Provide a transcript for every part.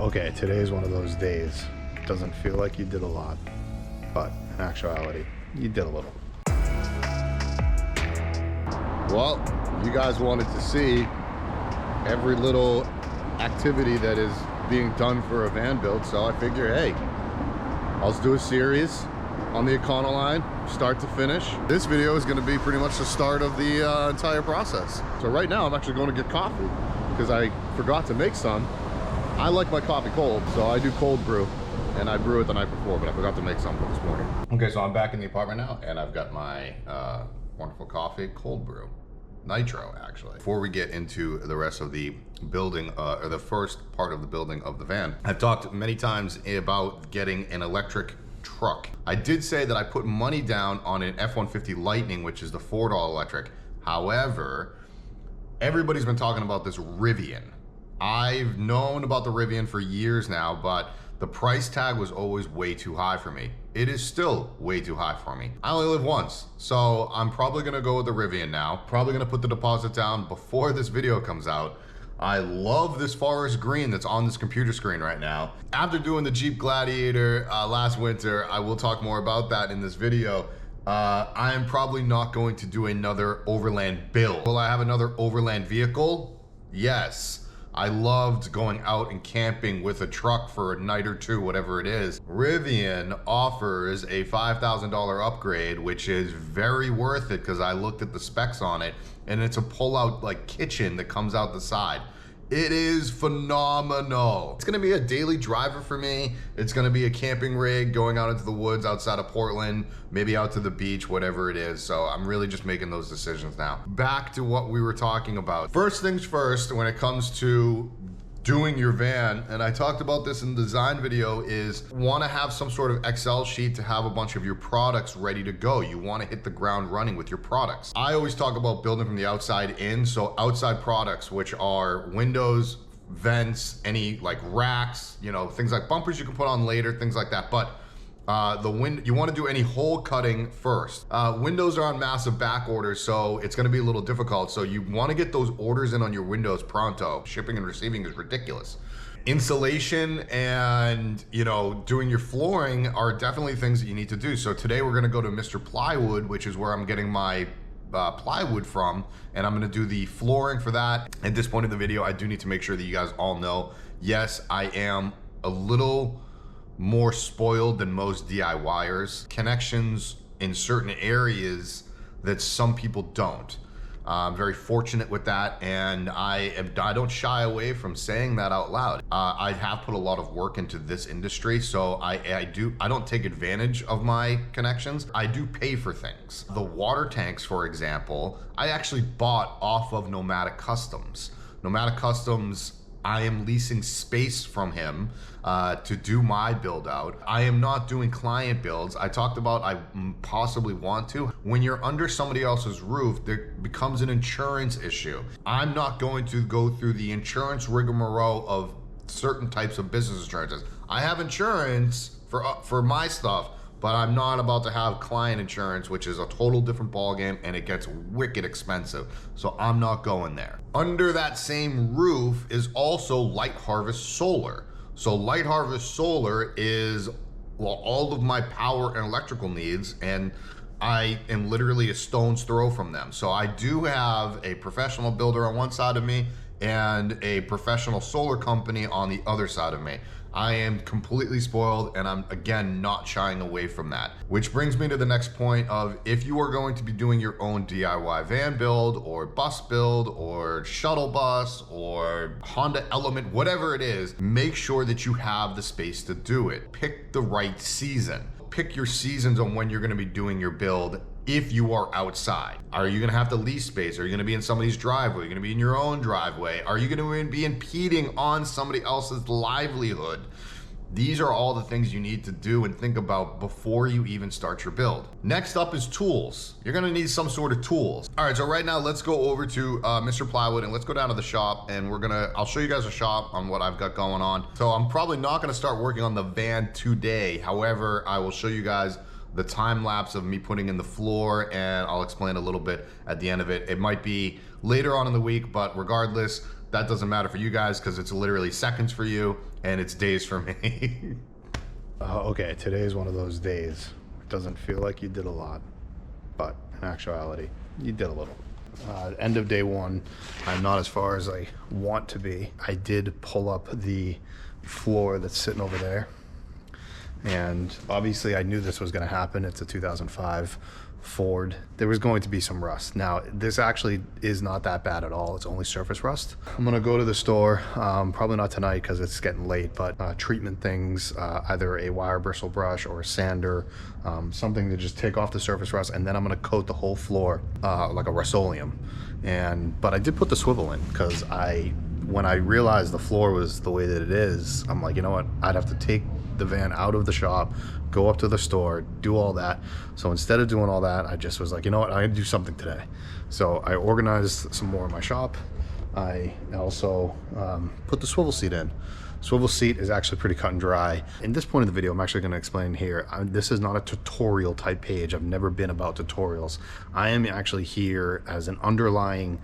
Okay, today is one of those days. It doesn't feel like you did a lot, but in actuality, you did a little. Well, you guys wanted to see every little activity that is being done for a van build, so I figure, hey, I'll just do a series on the Econoline, start to finish. This video is going to be pretty much the start of the entire process. So right now, I'm actually going to get coffee because I forgot to make some. I like my coffee cold, so I do cold brew, and I brew it the night before, but I forgot to make some for this morning. Okay, so I'm back in the apartment now, and I've got my wonderful coffee, cold brew. Nitro, actually. Before we get into the rest of the building, or the first part of the building of the van, I've talked many times about getting an electric truck. I did say that I put money down on an F-150 Lightning, which is the $4 electric. However, everybody's been talking about this ReLion. I've known about the ReLion for years now, but the price tag was always way too high for me. It is still way too high for me. I only live once, so I'm probably gonna go with the ReLion now. Probably gonna put the deposit down before this video comes out. I love this forest green that's on this computer screen right now. After doing the Jeep Gladiator last winter, I will talk more about that in this video. I am probably not going to do another overland build. Will I have another overland vehicle? Yes. I loved going out and camping with a truck for a night or two, whatever it is. ReLion offers a $5,000 upgrade, which is very worth it because I looked at the specs on it, and it's a pull-out like kitchen that comes out the side. It is phenomenal. It's gonna be a daily driver for me. It's gonna be a camping rig going out into the woods outside of Portland, maybe out to the beach, whatever it is. So I'm really just making those decisions now. Back to what we were talking about. First things first, when it comes to doing your van, and I talked about this in the design video, is want to have some sort of Excel sheet to have a bunch of your products ready to go. You want to hit the ground running with your products. I always talk about building from the outside in, so outside products, which are windows, vents, any like racks, you know, things like bumpers you can put on later, things like that. But you want to do any hole cutting first. Windows are on massive back orders, so it's going to be a little difficult. So you want to get those orders in on your windows pronto. Shipping and receiving is ridiculous. Insulation and, you know, doing your flooring are definitely things that you need to do. So today we're going to go to Mr. Plywood, which is where I'm getting my plywood from, and I'm going to do the flooring for that. At this point in the video, I do need to make sure that you guys all know, yes, I am a little more spoiled than most DIYers. Connections in certain areas that some people don't. I'm very fortunate with that, and I don't shy away from saying that out loud. I have put a lot of work into this industry, so I don't take advantage of my connections. I do pay for things. The water tanks, for example, I actually bought off of Nomadic Customs. Nomadic Customs, I am leasing space from him to do my build out. I am not doing client builds. I talked about I possibly want to. When you're under somebody else's roof, there becomes an insurance issue. I'm not going to go through the insurance rigmarole of certain types of business insurances. I have insurance for my stuff, but I'm not about to have client insurance, which is a total different ballgame, and it gets wicked expensive. So I'm not going there. Under that same roof is also Light Harvest Solar. So Light Harvest Solar is, well, all of my power and electrical needs, and I am literally a stone's throw from them. So I do have a professional builder on one side of me and a professional solar company on the other side of me. I am completely spoiled, and I'm, again, not shying away from that. Which brings me to the next point of, if you are going to be doing your own DIY van build or bus build or shuttle bus or Honda Element, whatever it is, make sure that you have the space to do it. Pick the right season. Pick your seasons on when you're gonna be doing your build. If you are outside, are you gonna have to lease space? Are you gonna be in somebody's driveway? Are you gonna be in your own driveway? Are you gonna be impeding on somebody else's livelihood? These are all the things you need to do and think about before you even start your build. Next up is tools. You're gonna need some sort of tools. All right, so right now let's go over to Mr. Plywood and let's go down to the shop, and I'll show you guys a shop on what I've got going on. So I'm probably not gonna start working on the van today. However, I will show you guys the time lapse of me putting in the floor, and I'll explain a little bit at the end of it. It might be later on in the week, but regardless, that doesn't matter for you guys because it's literally seconds for you and it's days for me. Okay, today is one of those days. It doesn't feel like you did a lot, but in actuality, you did a little. End of day one, I'm not as far as I want to be. I did pull up the floor that's sitting over there, and obviously I knew this was going to happen. It's a 2005 Ford. There was going to be some rust. Now, this actually is not that bad at all. It's only surface rust. I'm gonna go to the store, probably not tonight because it's getting late, but treatment things, either a wire bristle brush or a sander, something to just take off the surface rust, and then I'm gonna coat the whole floor like a Rust-Oleum. But I did put the swivel in because when I realized the floor was the way that it is, I'm like, you know what? I'd have to take the van out of the shop, go up to the store, do all that. So instead of doing all that, I just was like, you know what, I gotta do something today. So I organized some more in my shop. I also put the swivel seat in. Swivel seat is actually pretty cut and dry. In this point of the video, I'm actually gonna explain here, this is not a tutorial type page. I've never been about tutorials. I am actually here as an underlying,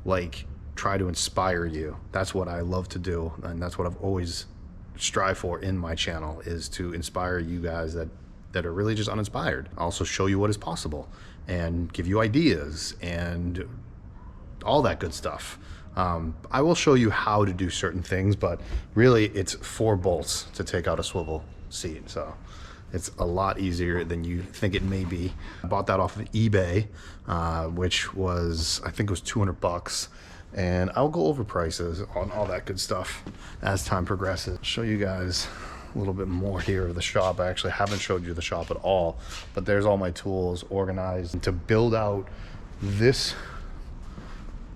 like, try to inspire you. That's what I love to do, and that's what I've always strive for in my channel, is to inspire you guys that are really just uninspired. Also show you what is possible and give you ideas and all that good stuff. I will show you how to do certain things, but really it's 4 bolts to take out a swivel seat. So it's a lot easier than you think it may be. I bought that off of eBay, which was, I think it was 200 bucks. And I'll go over prices on all that good stuff as time progresses. Show you guys a little bit more here of the shop. I actually haven't showed you the shop at all, but there's all my tools organized. And to build out this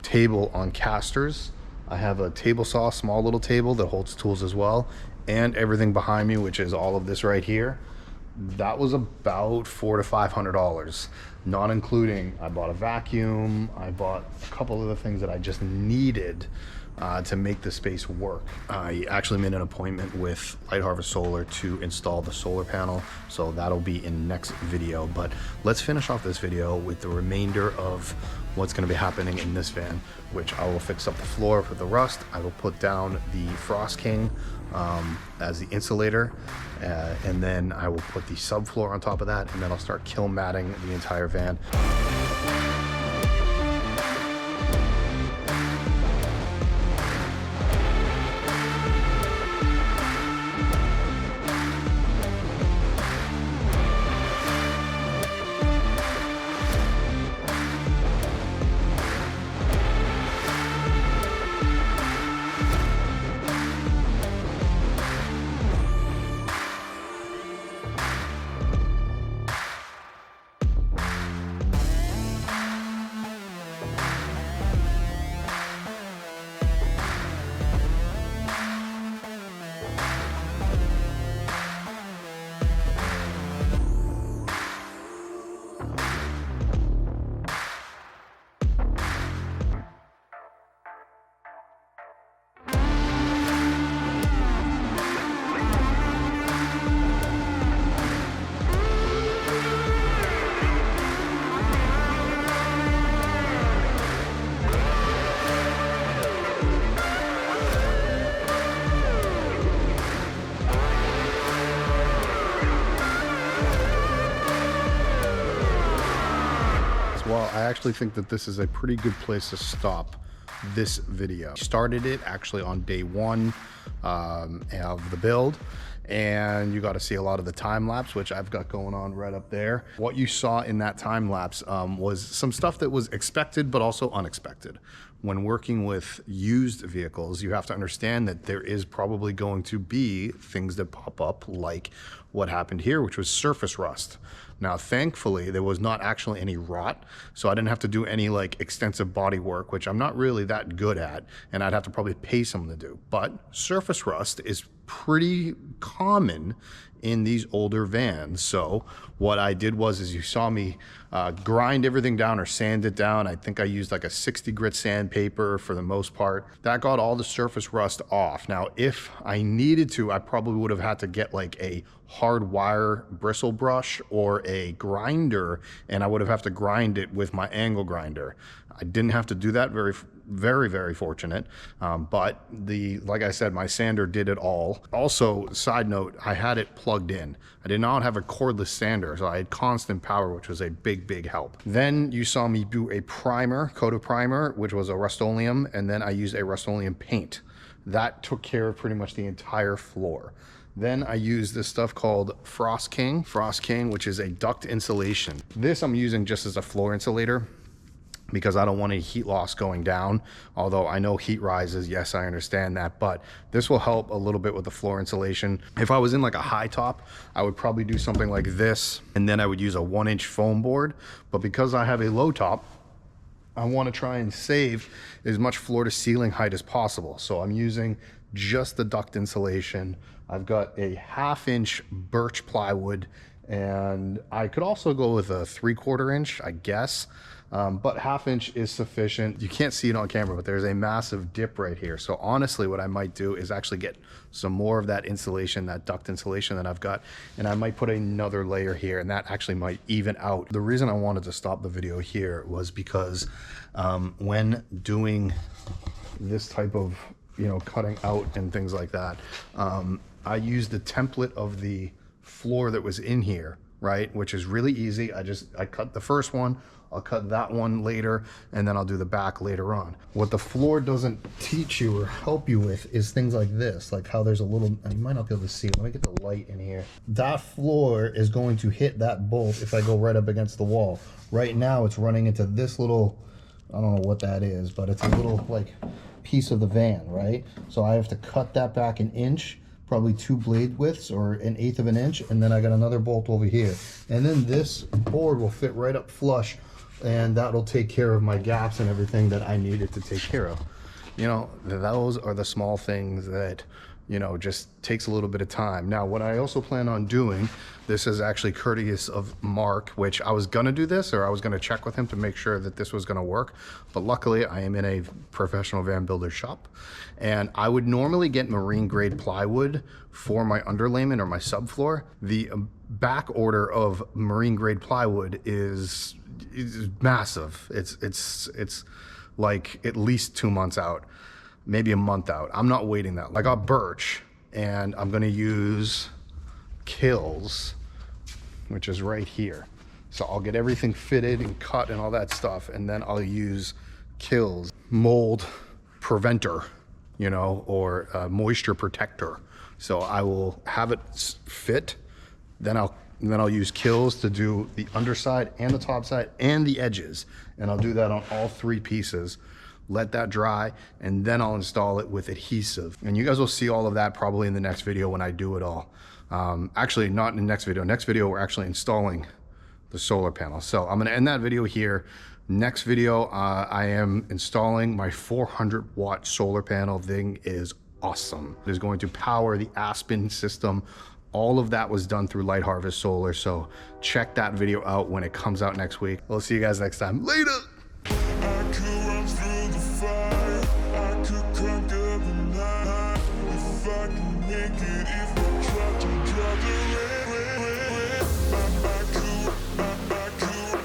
table on casters, I have a table saw, small little table that holds tools as well, and everything behind me, which is all of this right here. That was about $400 to $500, not including, I bought a vacuum, I bought a couple other things that I just needed to make the space work. I actually made an appointment with Light Harvest Solar to install the solar panel, so that'll be in next video. But let's finish off this video with the remainder of what's going to be happening in this van, which I will fix up the floor for the rust. I will put down the Frost King as the insulator, and then I will put the subfloor on top of that, and then I'll start kiln matting the entire van. Well, I actually think that this is a pretty good place to stop this video. Started it actually on day one of the build, and you got to see a lot of the time lapse, which I've got going on right up there. What you saw in that time lapse was some stuff that was expected but also unexpected. When working with used vehicles, you have to understand that there is probably going to be things that pop up, like what happened here, which was surface rust. Now, thankfully, there was not actually any rot, so I didn't have to do any like extensive body work, which I'm not really that good at, and I'd have to probably pay someone to do. But surface rust is pretty common in these older vans. So what I did was, as you saw me grind everything down or sand it down. I think I used like a 60 grit sandpaper for the most part. That got all the surface rust off. Now, if I needed to, I probably would have had to get like a hard wire bristle brush or a grinder, and I would have to grind it with my angle grinder. I didn't have to do that very, very fortunate. But like I said, my sander did it all. Also, side note, I had it plugged in. I did not have a cordless sander, so I had constant power, which was a big, big help. Then you saw me do a primer, coat of primer, which was a Rust-Oleum, and then I used a Rust-Oleum paint. That took care of pretty much the entire floor. Then I use this stuff called Frost King, which is a duct insulation. This I'm using just as a floor insulator because I don't want any heat loss going down. Although I know heat rises, yes, I understand that, but this will help a little bit with the floor insulation. If I was in like a high top, I would probably do something like this, and then I would use a 1-inch foam board. But because I have a low top, I want to try and save as much floor to ceiling height as possible. So I'm using just the duct insulation. I've got a 1/2-inch birch plywood, and I could also go with a 3/4 inch, I guess. But 1/2 inch is sufficient. You can't see it on camera, but there's a massive dip right here. So honestly, what I might do is actually get some more of that insulation, that duct insulation that I've got, and I might put another layer here, and that actually might even out. The reason I wanted to stop the video here was because when doing this type of, you know, cutting out and things like that, I used the template of the floor that was in here, right? Which is really easy. I cut the first one, I'll cut that one later, and then I'll do the back later on. What the floor doesn't teach you or help you with is things like this, like how there's a little, you might not be able to see it. Let me get the light in here. That floor is going to hit that bolt if I go right up against the wall. Right now it's running into this little, I don't know what that is, but it's a little like piece of the van, right? So I have to cut that back 1 inch, probably 2 blade widths or 1/8 of an inch, and then I got another bolt over here. And then this board will fit right up flush, and that'll take care of my gaps and everything that I needed to take care of. You know, those are the small things that, you know, just takes a little bit of time. Now, what I also plan on doing, this is actually courteous of Mark, which I was gonna do this, or I was gonna check with him to make sure that this was gonna work. But luckily I am in a professional van builder shop, and I would normally get marine grade plywood for my underlayment or my subfloor. The back order of marine grade plywood is massive. It's like at least 2 months out, maybe a month out. I'm not waiting that. I got birch, and I'm gonna use Kills, which is right here. So I'll get everything fitted and cut and all that stuff, and then I'll use Kills mold preventer, you know, or moisture protector. So I will have it fit, then I'll use Kills to do the underside and the top side and the edges, and I'll do that on all 3 pieces. Let that dry, and then I'll install it with adhesive. And you guys will see all of that probably in the next video when I do it all. Actually, not in the next video. Next video, we're actually installing the solar panel. So I'm gonna end that video here. Next video, I am installing my 400 watt solar panel. Thing is awesome. It is going to power the Aspen system. All of that was done through Light Harvest Solar. So check that video out when it comes out next week. We'll see you guys next time. Later. I could conquer the night if I can make it.